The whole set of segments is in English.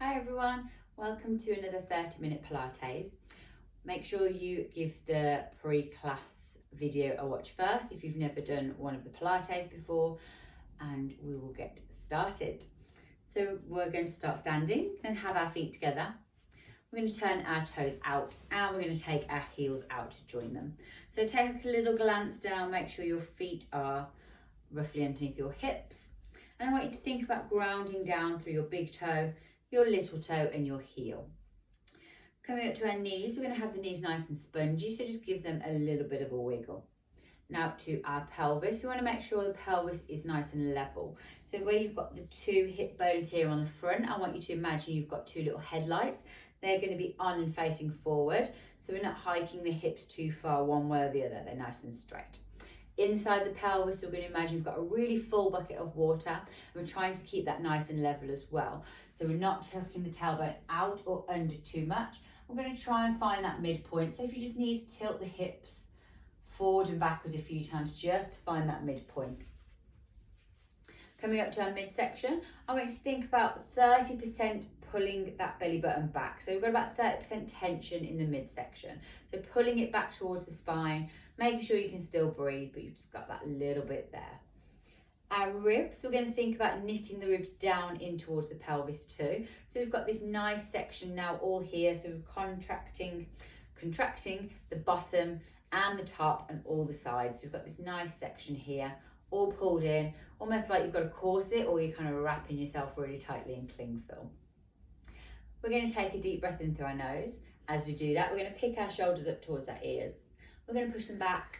Hi everyone, welcome to another 30-minute Pilates. Make sure you give the pre-class video a watch first if you've never done one of the Pilates before, and we will get started. So we're going to start standing and have our feet together. We're going to turn our toes out and we're going to take our heels out to join them. So take a little glance down, make sure your feet are roughly underneath your hips. And I want you to think about grounding down through your big toe, your little toe and your heel. Coming up to our knees, we're going to have the knees nice and spongy, so just give them a little bit of a wiggle. Now to our pelvis, we want to make sure the pelvis is nice and level. So where you've got the two hip bones here on the front, I want you to imagine you've got two little headlights. They're going to be on and facing forward, so we're not hiking the hips too far one way or the other, they're nice and straight. Inside the pelvis, we're going to imagine we've got a really full bucket of water, and we're trying to keep that nice and level as well. So we're not tucking the tailbone out or under too much. We're going to try and find that midpoint. So if you just need to tilt the hips forward and backwards a few times, just to find that midpoint. Coming up to our midsection, I want you to think about 30% pulling that belly button back. So we've got about 30% tension in the midsection. So pulling it back towards the spine, making sure you can still breathe, but you've just got that little bit there. Our ribs, we're going to think about knitting the ribs down in towards the pelvis too. So we've got this nice section now all here. So we're contracting the bottom and the top and all the sides. So we've got this nice section here, all pulled in, almost like you've got a corset or you're kind of wrapping yourself really tightly in cling film. We're going to take a deep breath in through our nose. As we do that, we're going to pick our shoulders up towards our ears. We're going to push them back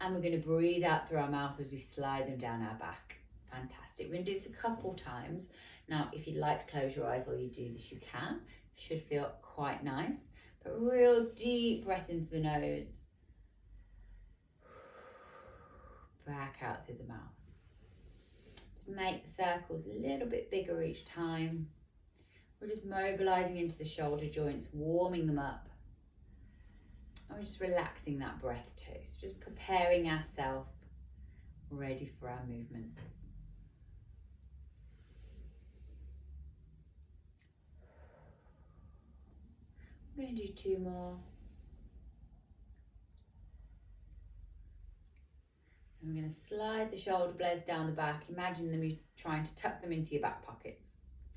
and we're going to breathe out through our mouth as we slide them down our back. Fantastic. We're going to do this a couple times. Now, if you'd like to close your eyes while you do this, you can. It should feel quite nice. But real deep breath into the nose. Back out through the mouth. Just make the circles a little bit bigger each time. We're just mobilizing into the shoulder joints, warming them up. And we're just relaxing that breath too. So just preparing ourselves ready for our movements. We're going to do two more. And we're going to slide the shoulder blades down the back. Imagine them, you're trying to tuck them into your back pockets.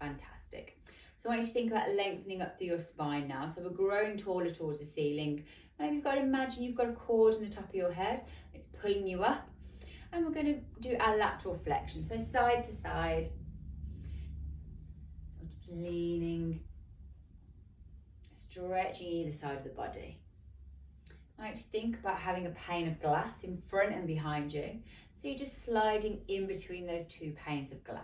Fantastic. So I want you to think about lengthening up through your spine now. So we're growing taller towards the ceiling. Maybe you've got to imagine you've got a cord in the top of your head. It's pulling you up. And we're going to do our lateral flexion. So side to side. We're just leaning, stretching either side of the body. I like to think about having a pane of glass in front and behind you. So you're just sliding in between those two panes of glass.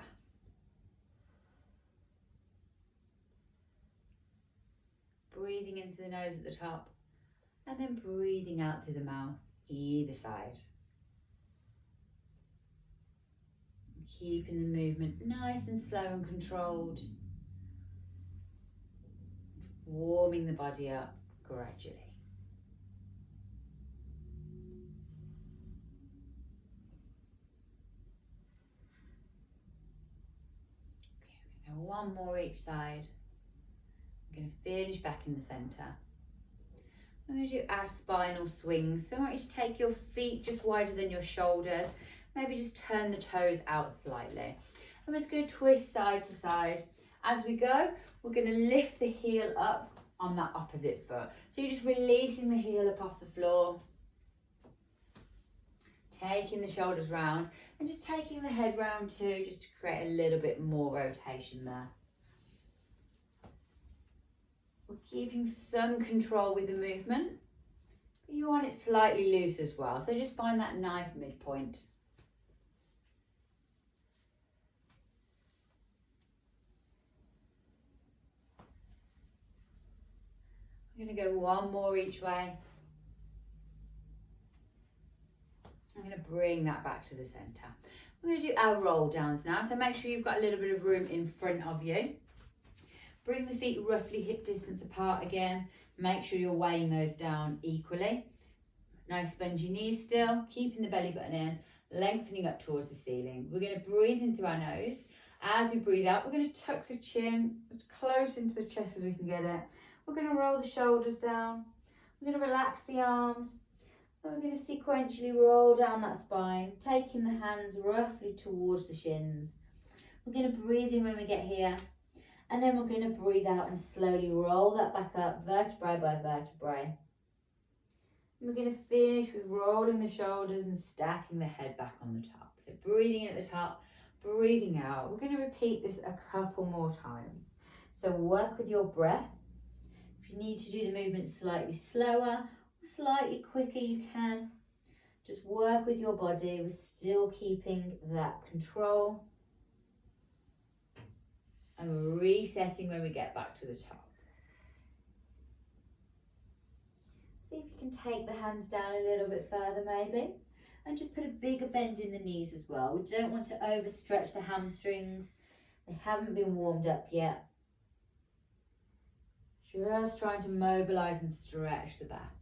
Breathing in through the nose at the top and then breathing out through the mouth either side. Keeping the movement nice and slow and controlled. Warming the body up gradually. Okay, we're going to go one more each side. We're going to finish back in the centre. We're going to do our spinal swings. So I want you to take your feet just wider than your shoulders. Maybe just turn the toes out slightly. I'm just going to twist side to side. As we go, we're going to lift the heel up on that opposite foot. So you're just releasing the heel up off the floor. Taking the shoulders round and just taking the head round too, just to create a little bit more rotation there. We're keeping some control with the movement, but you want it slightly loose as well. So just find that nice midpoint. I'm going to go one more each way. I'm going to bring that back to the centre. We're going to do our roll downs now. So make sure you've got a little bit of room in front of you. Bring the feet roughly hip distance apart again. Make sure you're weighing those down equally. Nice spongy knees still, keeping the belly button in, lengthening up towards the ceiling. We're going to breathe in through our nose As we breathe out, we're going to tuck the chin as close into the chest as we can get it. We're going to roll the shoulders down. We're going to relax the arms. And we're going to sequentially roll down that spine, taking the hands roughly towards the shins. We're going to breathe in when we get here. And then we're going to breathe out and slowly roll that back up, vertebrae by vertebrae. And we're going to finish with rolling the shoulders and stacking the head back on the top. So breathing in at the top, breathing out. We're going to repeat this a couple more times. So work with your breath. If you need to do the movement slightly slower or slightly quicker, you can. Just work with your body. We're still keeping that control. And we're resetting when we get back to the top. See if you can take the hands down a little bit further maybe. And just put a bigger bend in the knees as well. We don't want to overstretch the hamstrings. They haven't been warmed up yet. Just trying to mobilise and stretch the back.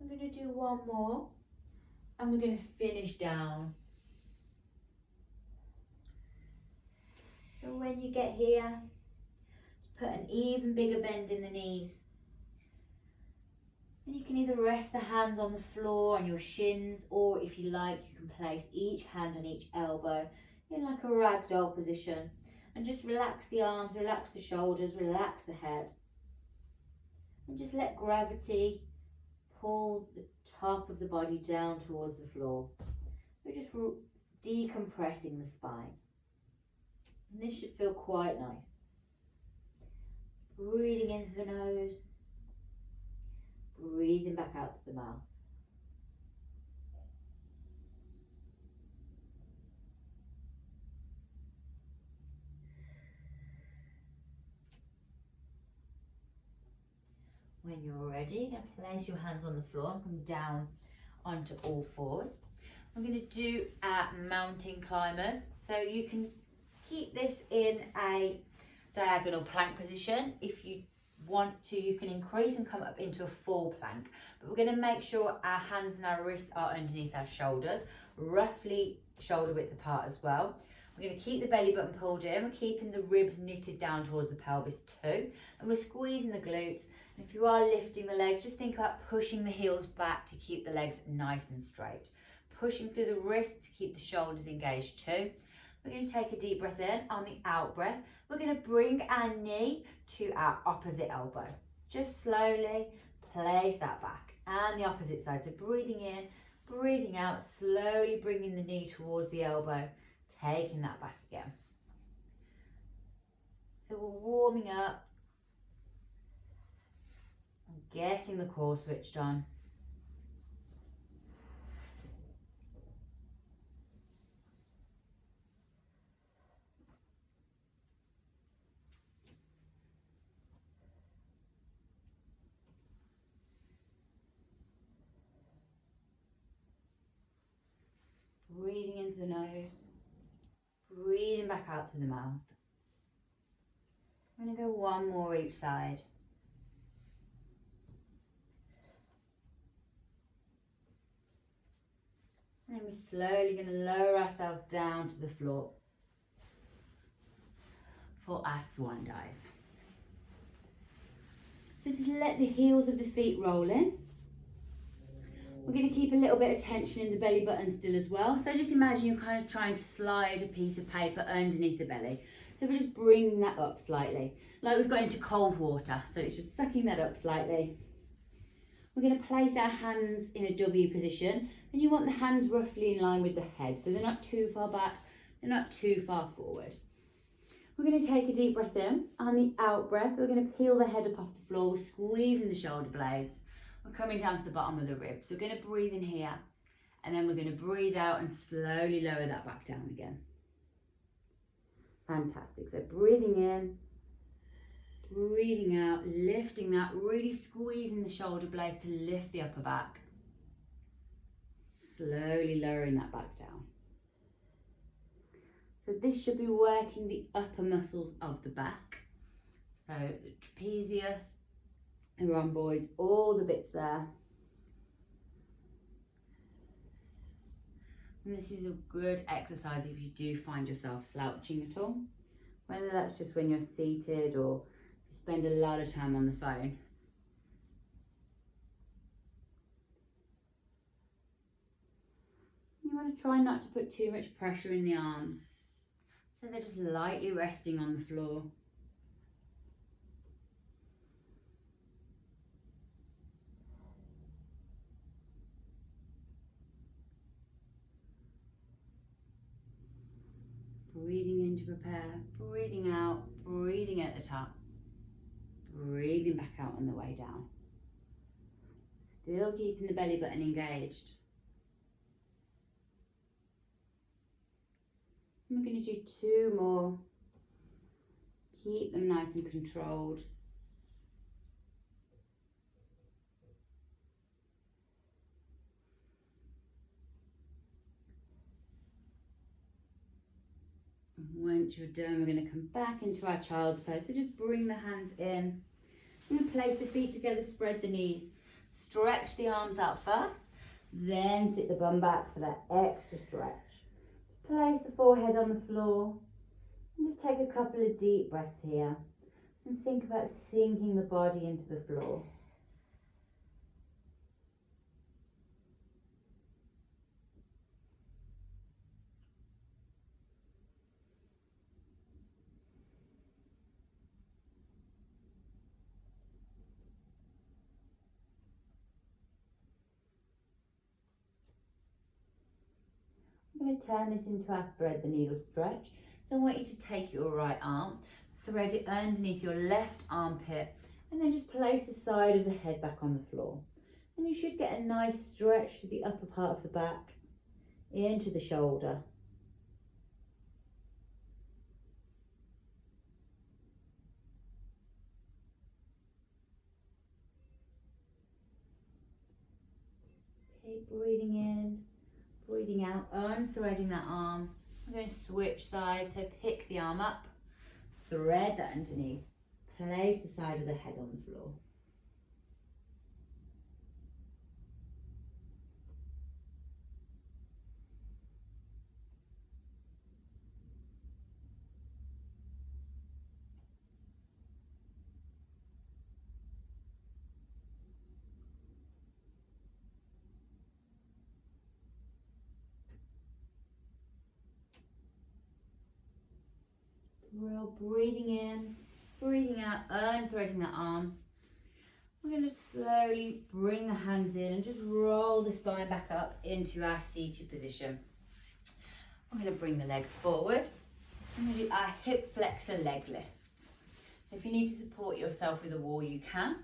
I'm going to do one more and we're going to finish down. So when you get here, just put an even bigger bend in the knees. And you can either rest the hands on the floor on your shins, or if you like, you can place each hand on each elbow in like a ragdoll position. And just relax the arms, relax the shoulders, relax the head. And just let gravity pull the top of the body down towards the floor. We're just decompressing the spine. And this should feel quite nice. Breathing into the nose, breathing back out to the mouth. When you're ready, now place your hands on the floor and come down onto all fours. We're going to do mountain climbers. So you can keep this in a diagonal plank position. If you want to, you can increase and come up into a full plank. But we're going to make sure our hands and our wrists are underneath our shoulders, roughly shoulder width apart as well. We're going to keep the belly button pulled in. We're keeping the ribs knitted down towards the pelvis too. And we're squeezing the glutes. And if you are lifting the legs, just think about pushing the heels back to keep the legs nice and straight. Pushing through the wrists to keep the shoulders engaged too. We're going to take a deep breath in. On the out breath, we're going to bring our knee to our opposite elbow. Just slowly place that back. And the opposite side. So breathing in, breathing out, slowly bringing the knee towards the elbow, taking that back again. So we're warming up and getting the core switched on. Breathing into the nose, breathing back out through the mouth. I'm going to go one more each side. And then we're slowly going to lower ourselves down to the floor for our swan dive. So just let the heels of the feet roll in. We're going to keep a little bit of tension in the belly button still as well. So just imagine you're kind of trying to slide a piece of paper underneath the belly. So we're just bringing that up slightly, like we've got into cold water. So it's just sucking that up slightly. We're going to place our hands in a W position, and you want the hands roughly in line with the head. So they're not too far back, they're not too far forward. We're going to take a deep breath in. On the out breath, we're going to peel the head up off the floor, squeezing the shoulder blades. We're coming down to the bottom of the ribs. We're going to breathe in here, and then we're going to breathe out and slowly lower that back down again. Fantastic. So breathing in, breathing out, lifting that, really squeezing the shoulder blades to lift the upper back. Slowly lowering that back down. So this should be working the upper muscles of the back. So the trapezius, the rhomboids, all the bits there. And this is a good exercise if you do find yourself slouching at all, whether that's just when you're seated or you spend a lot of time on the phone. You want to try not to put too much pressure in the arms, so they're just lightly resting on the floor. Breathing in to prepare, breathing out, breathing in at the top, breathing back out on the way down. Still keeping the belly button engaged. And we're going to do 2 more. Keep them nice and controlled. Once you're done, we're going to come back into our child's pose. So just bring the hands in. I'm going to place the feet together, spread the knees. Stretch the arms out first, then sit the bum back for that extra stretch. Just place the forehead on the floor and just take a couple of deep breaths here. And think about sinking the body into the floor. I'm going to turn this into our thread the needle stretch. So I want you to take your right arm, thread it underneath your left armpit, and then just place the side of the head back on the floor. And you should get a nice stretch to the upper part of the back, into the shoulder. Keep breathing in. Breathing out, unthreading that arm. I'm going to switch sides, so pick the arm up, thread that underneath, place the side of the head on the floor. Real breathing in, breathing out, unthreading that arm. We're going to slowly bring the hands in and just roll the spine back up into our seated position. I'm going to bring the legs forward. I'm going to do our hip flexor leg lifts. So if you need to support yourself with a wall, you can.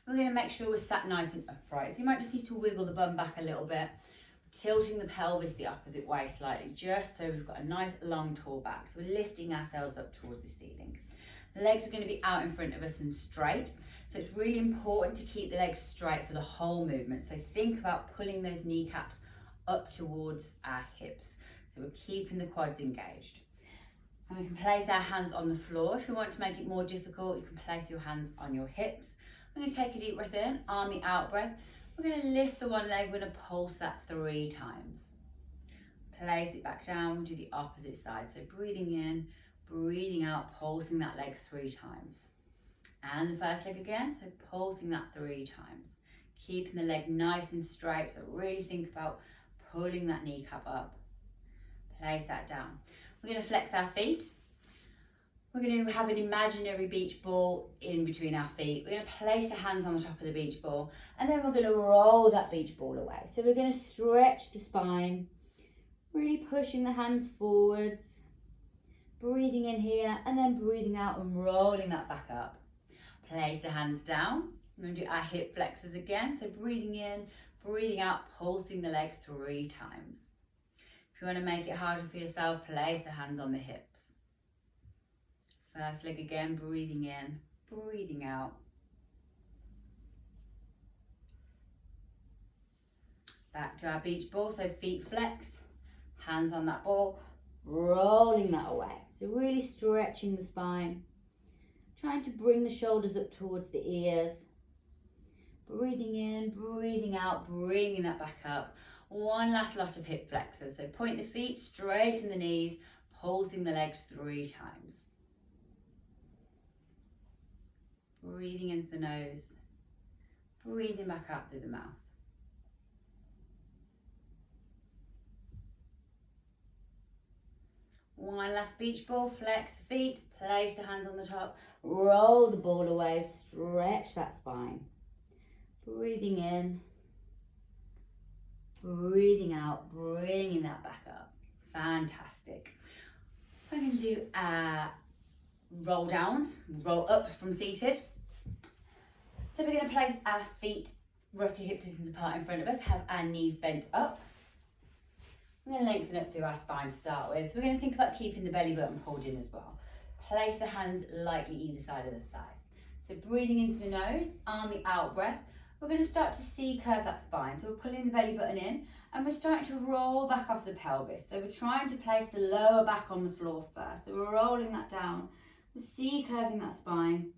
We're going to make sure we're sat nice and upright. So you might just need to wiggle the bum back a little bit, tilting the pelvis the opposite way slightly, just so we've got a nice long tall back. So we're lifting ourselves up towards the ceiling. The legs are going to be out in front of us and straight. So it's really important to keep the legs straight for the whole movement. So think about pulling those kneecaps up towards our hips. So we're keeping the quads engaged. And we can place our hands on the floor. If you want to make it more difficult, you can place your hands on your hips. I'm going to take a deep breath in, army out breath. We're going to lift the one leg, we're going to pulse that 3 times. Place it back down, we'll do the opposite side. So breathing in, breathing out, pulsing that leg 3 times. And the first leg again, so pulsing that 3 times. Keeping the leg nice and straight, so really think about pulling that kneecap up. Place that down. We're going to flex our feet. We're going to have an imaginary beach ball in between our feet. We're going to place the hands on the top of the beach ball, and then we're going to roll that beach ball away. So we're going to stretch the spine, really pushing the hands forwards, breathing in here, and then breathing out and rolling that back up. Place the hands down. We're going to do our hip flexors again. So breathing in, breathing out, pulsing the leg 3 times. If you want to make it harder for yourself, place the hands on the hips. First leg again, breathing in, breathing out. Back to our beach ball, so feet flexed, hands on that ball, rolling that away. So really stretching the spine. Trying to bring the shoulders up towards the ears. Breathing in, breathing out, bringing that back up. One last lot of hip flexors. So point the feet, straighten the knees, pulsing the legs 3 times. Breathing into the nose, breathing back out through the mouth. One last beach ball, flex the feet, place the hands on the top, roll the ball away, stretch that spine. Breathing in, breathing out, bringing that back up. Fantastic. We're going to do roll downs, roll ups from seated. So we're going to place our feet roughly hip distance apart in front of us, have our knees bent up. We're going to lengthen up through our spine to start with. We're going to think about keeping the belly button pulled in as well. Place the hands lightly either side of the thigh. So breathing into the nose, on the out breath, we're going to start to C-curve that spine. So we're pulling the belly button in and we're starting to roll back off the pelvis. So we're trying to place the lower back on the floor first. So we're rolling that down. We're C-curving that spine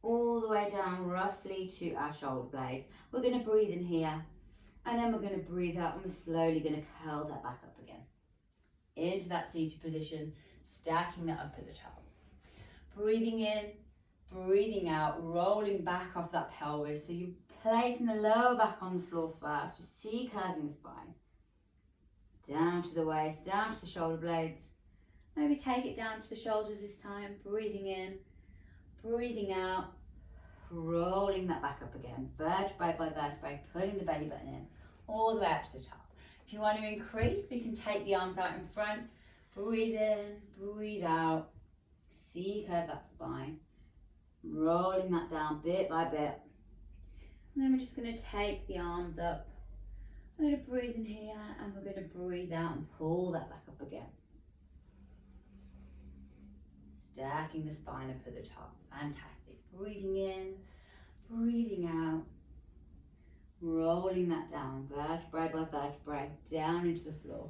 all the way down roughly to our shoulder blades. We're going to breathe in here. And then we're going to breathe out and we're slowly going to curl that back up again. Into that seated position, stacking that up at the top. Breathing in, breathing out, rolling back off that pelvis. So you're placing the lower back on the floor first, just C-curving the spine. Down to the waist, down to the shoulder blades. Maybe take it down to the shoulders this time. Breathing in, breathing out. Rolling that back up again, vertebrae by vertebrae, pulling the belly button in, all the way up to the top. If you want to increase, we can take the arms out in front, breathe in, breathe out, C-curve that spine, rolling that down bit by bit. And then we're just going to take the arms up. We're going to breathe in here and we're going to breathe out and pull that back up again. Stacking the spine up at the top, fantastic. Breathing in, breathing out, rolling that down, vertebrae by vertebrae, down into the floor.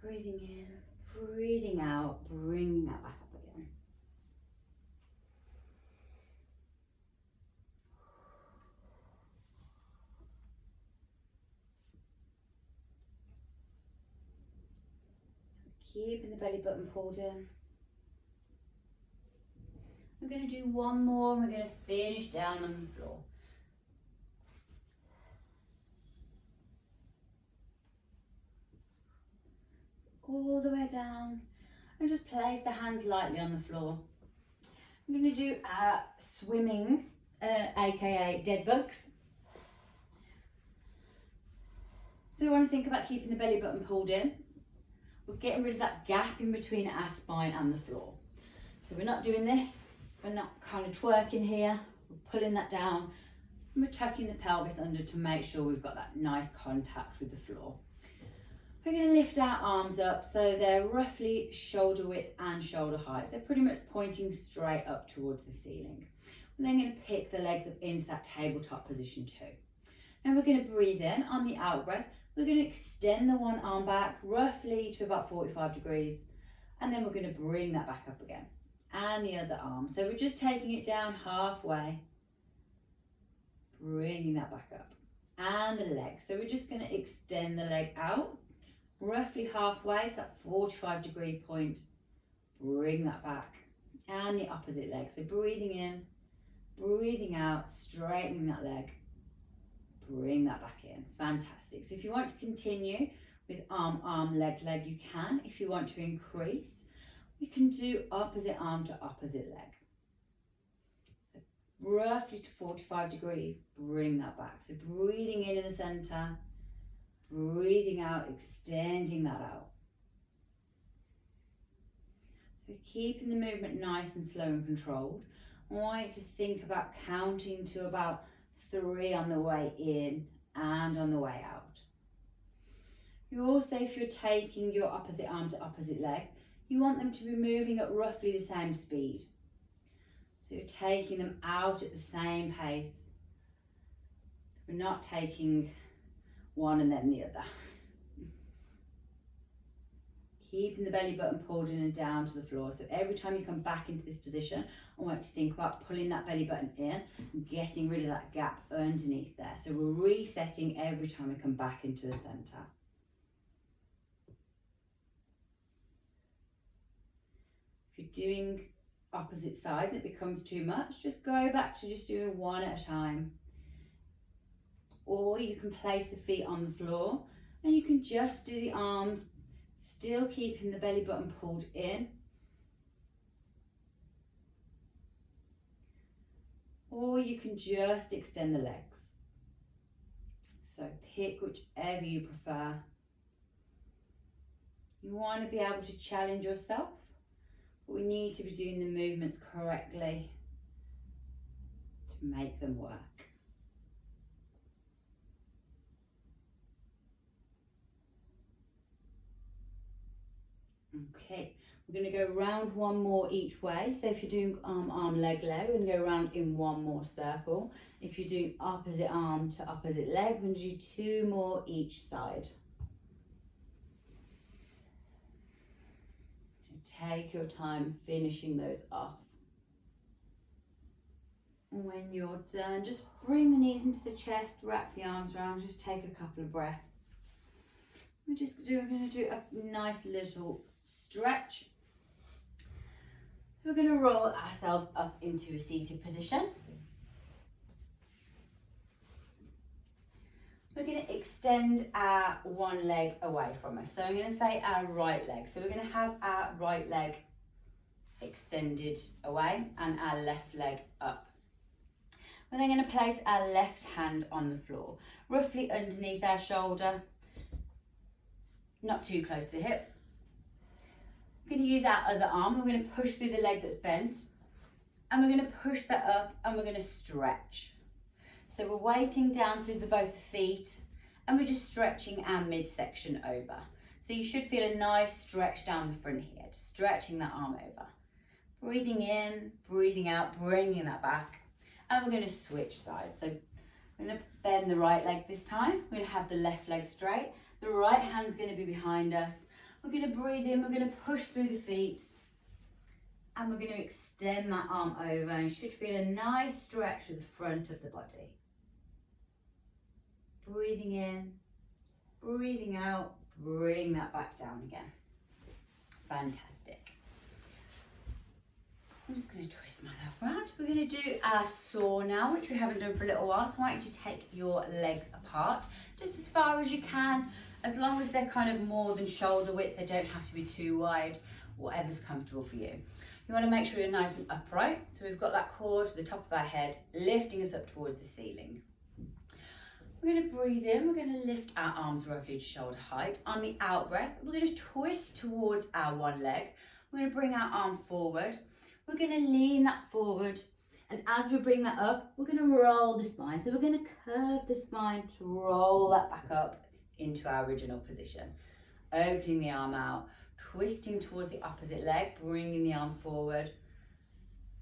Breathing in, breathing out, bringing that back up again. Keeping the belly button pulled in. We're going to do one more and we're going to finish down on the floor. All the way down and just place the hands lightly on the floor. I'm going to do swimming, aka dead bugs. So we want to think about keeping the belly button pulled in. We're getting rid of that gap in between our spine and the floor. So we're not doing this. We're not kind of twerking here, we're pulling that down and we're tucking the pelvis under to make sure we've got that nice contact with the floor. We're going to lift our arms up so they're roughly shoulder width and shoulder height. They're pretty much pointing straight up towards the ceiling. We're then going to pick the legs up into that tabletop position too. Now we're going to breathe in on the out breath. We're going to extend the one arm back roughly to about 45 degrees and then we're going to bring that back up again. And the other arm. So we're just taking it down halfway, bringing that back up. And the leg. So we're just going to extend the leg out, roughly halfway, so that 45-degree point, bring that back. And the opposite leg. So breathing in, breathing out, straightening that leg, bring that back in. Fantastic. So if you want to continue with arm, leg, you can. If you want to increase, you can do opposite arm to opposite leg. Roughly to 45 degrees, bring that back. So breathing in the center, breathing out, extending that out. So keeping the movement nice and slow and controlled. I want you to think about counting to about 3 on the way in and on the way out. You also, if you're taking your opposite arm to opposite leg, you want them to be moving at roughly the same speed. So you're taking them out at the same pace. We're not taking one and then the other. keeping the belly button pulled in and down to the floor. So every time you come back into this position, I want you to think about pulling that belly button in and getting rid of that gap underneath there. So we're resetting every time we come back into the center. If you're doing opposite sides, it becomes too much, just go back to just doing one at a time. Or you can place the feet on the floor and you can just do the arms, still keeping the belly button pulled in. Or you can just extend the legs. So pick whichever you prefer. You want to be able to challenge yourself, but we need to be doing the movements correctly to make them work. Okay, we're going to go round one more each way. So if you're doing arm, leg, leg, we're going to go around in one more circle. If you're doing opposite arm to opposite leg, we're going to do 2 more each side. So take your time finishing those off. And when you're done, just bring the knees into the chest, wrap the arms around, just take a couple of breaths. We're going to do a nice little stretch. We're going to roll ourselves up into a seated position. We're going to extend our one leg away from us. So I'm going to say our right leg. So we're going to have our right leg extended away and our left leg up. We're then going to place our left hand on the floor, roughly underneath our shoulder, not too close to the hip. We're going to use our other arm. We're going to push through the leg that's bent and we're going to push that up and we're going to stretch. So we're weighting down through both feet and we're just stretching our midsection over. So you should feel a nice stretch down the front here, just stretching that arm over. Breathing in, breathing out, bringing that back. And we're going to switch sides. So we're going to bend the right leg this time. We're going to have the left leg straight. The right hand's going to be behind us. We're going to breathe in, we're going to push through the feet. And we're going to extend that arm over and you should feel a nice stretch to the front of the body. Breathing in, breathing out, bring that back down again. Fantastic. I'm just going to twist myself around. We're going to do our saw now, which we haven't done for a little while. So I want you to take your legs apart, just as far as you can, as long as they're kind of more than shoulder width. They don't have to be too wide, whatever's comfortable for you. You want to make sure you're nice and upright. So we've got that cord to the top of our head, lifting us up towards the ceiling. We're going to breathe in, we're going to lift our arms roughly to shoulder height. On the out breath, we're going to twist towards our one leg. We're going to bring our arm forward. We're going to lean that forward. And as we bring that up, we're going to roll the spine. So we're going to curve the spine to roll that back up into our original position. Opening the arm out, twisting towards the opposite leg, bringing the arm forward,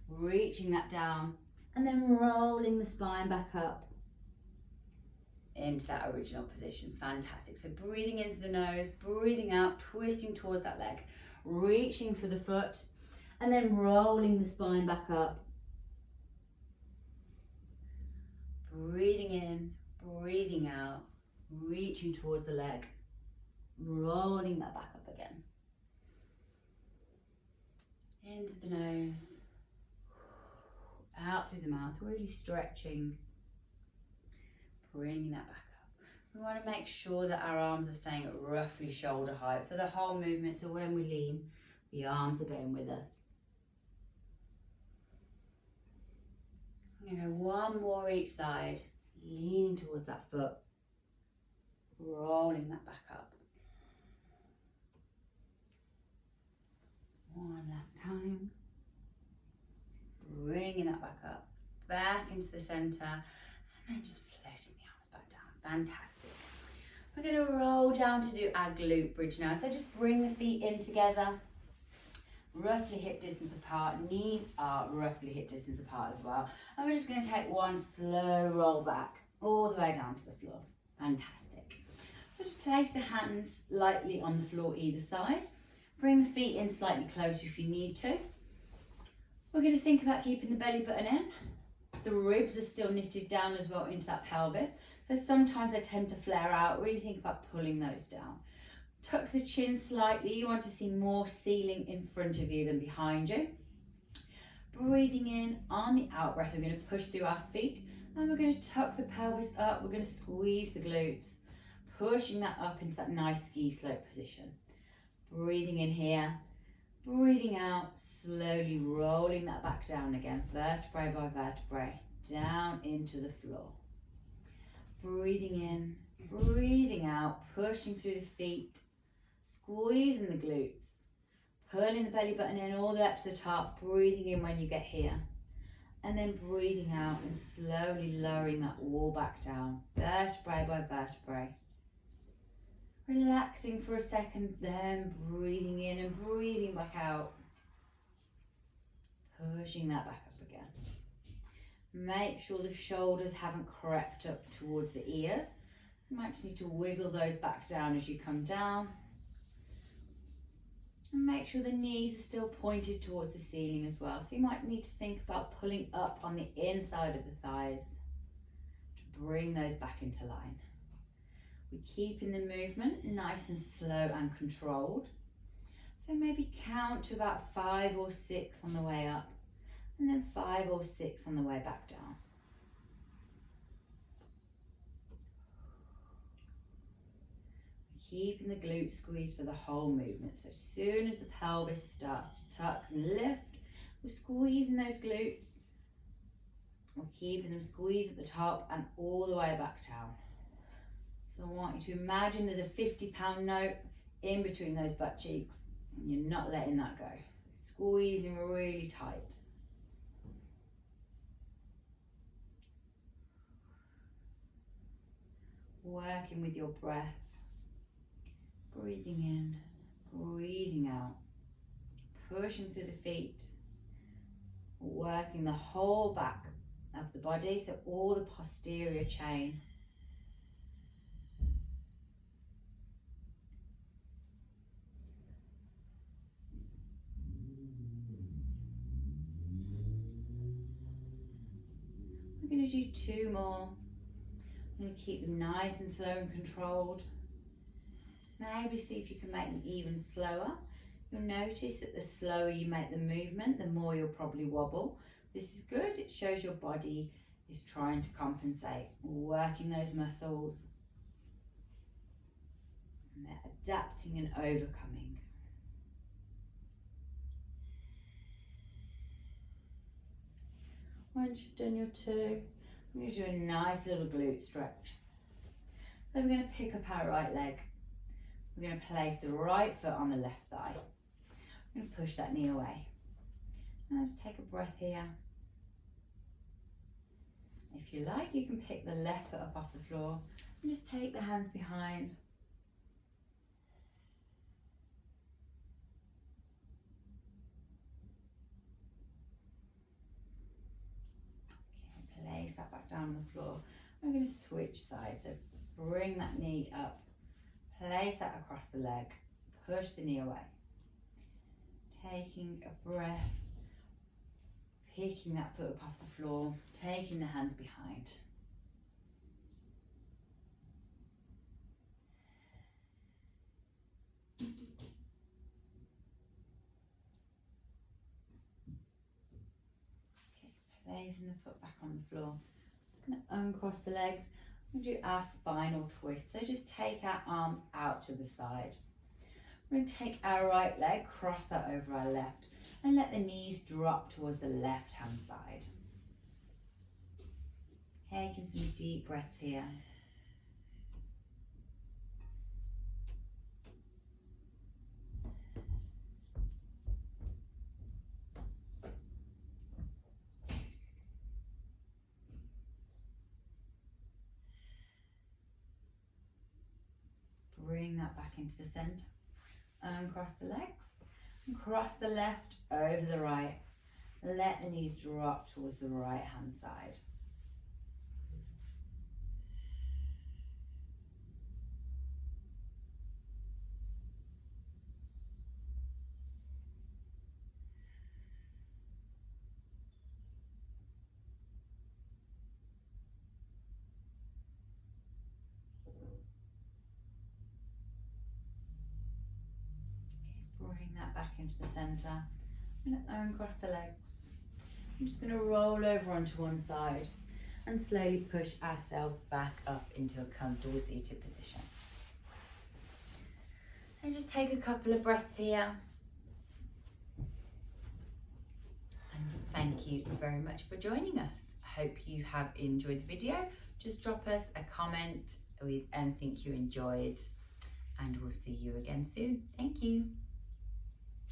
reaching that down, and then rolling the spine back up into that original position. Fantastic. So breathing into the nose, breathing out, twisting towards that leg, reaching for the foot, and then rolling the spine back up. Breathing in, breathing out, reaching towards the leg, rolling that back up again. Into the nose, out through the mouth, really stretching, bringing that back up. We want to make sure that our arms are staying at roughly shoulder height for the whole movement, so when we lean, the arms are going with us. I'm going to go one more each side, leaning towards that foot, rolling that back up. One last time. Bringing that back into the centre, and then just floating the arms back down. Fantastic. We're going to roll down to do our glute bridge now. So just bring the feet in together, roughly hip distance apart. Knees are roughly hip distance apart as well. And we're just going to take one slow roll back all the way down to the floor. Fantastic. So just place the hands lightly on the floor either side. Bring the feet in slightly closer if you need to. We're going to think about keeping the belly button in. The ribs are still knitted down as well into that pelvis. So sometimes they tend to flare out. Really think about pulling those down. Tuck the chin slightly. You want to see more ceiling in front of you than behind you. Breathing in on the out breath, we're going to push through our feet and we're going to tuck the pelvis up. We're going to squeeze the glutes, pushing that up into that nice ski slope position. Breathing in here, breathing out, slowly rolling that back down again, vertebrae by vertebrae, down into the floor. Breathing in, breathing out, pushing through the feet, squeezing the glutes, pulling the belly button in all the way up to the top, breathing in when you get here, and then breathing out and slowly lowering that wall back down, vertebrae by vertebrae. Relaxing for a second, then breathing in and breathing back out, pushing that back up again. Make sure the shoulders haven't crept up towards the ears. You might just need to wiggle those back down as you come down. And make sure the knees are still pointed towards the ceiling as well. So you might need to think about pulling up on the inside of the thighs to bring those back into line. We're keeping the movement nice and slow and controlled. So maybe count to about 5 or 6 on the way up, and then 5 or 6 on the way back down. Keeping the glutes squeezed for the whole movement. So as soon as the pelvis starts to tuck and lift, we're squeezing those glutes. We're keeping them squeezed at the top and all the way back down. So I want you to imagine there's a 50-pound note in between those butt cheeks and you're not letting that go. So squeezing really tight. Working with your breath. Breathing in, breathing out. Pushing through the feet. Working the whole back of the body, so all the posterior chain. We're going to do 2 more. I'm going to keep them nice and slow and controlled. Maybe see if you can make them even slower. You'll notice that the slower you make the movement, the more you'll probably wobble. This is good. It shows your body is trying to compensate, working those muscles. And they're adapting and overcoming. Once you've done your 2, I'm going to do a nice little glute stretch. So we're going to pick up our right leg. We're going to place the right foot on the left thigh. I'm going to push that knee away. Now just take a breath here. If you like, you can pick the left foot up off the floor and just take the hands behind. Okay, place that back down on the floor. We're going to switch sides, so bring that knee up. Place that across the leg, push the knee away. Taking a breath, picking that foot up off the floor, taking the hands behind. Okay, placing the foot back on the floor. Just going to uncross the legs. We'll do our spinal twist. So just take our arms out to the side. We're going to take our right leg, cross that over our left, and let the knees drop towards the left hand side. Taking some deep breaths here. Bring that back into the centre. Uncross the legs and cross the left over the right. Let the knees drop towards the right hand side. bring that back into the centre. I'm going to uncross the legs. I'm just going to roll over onto one side and slowly push ourselves back up into a comfortable seated position. And just take a couple of breaths here. And thank you very much for joining us. I hope you have enjoyed the video. Just drop us a comment with anything you enjoyed, and we'll see you again soon. Thank you.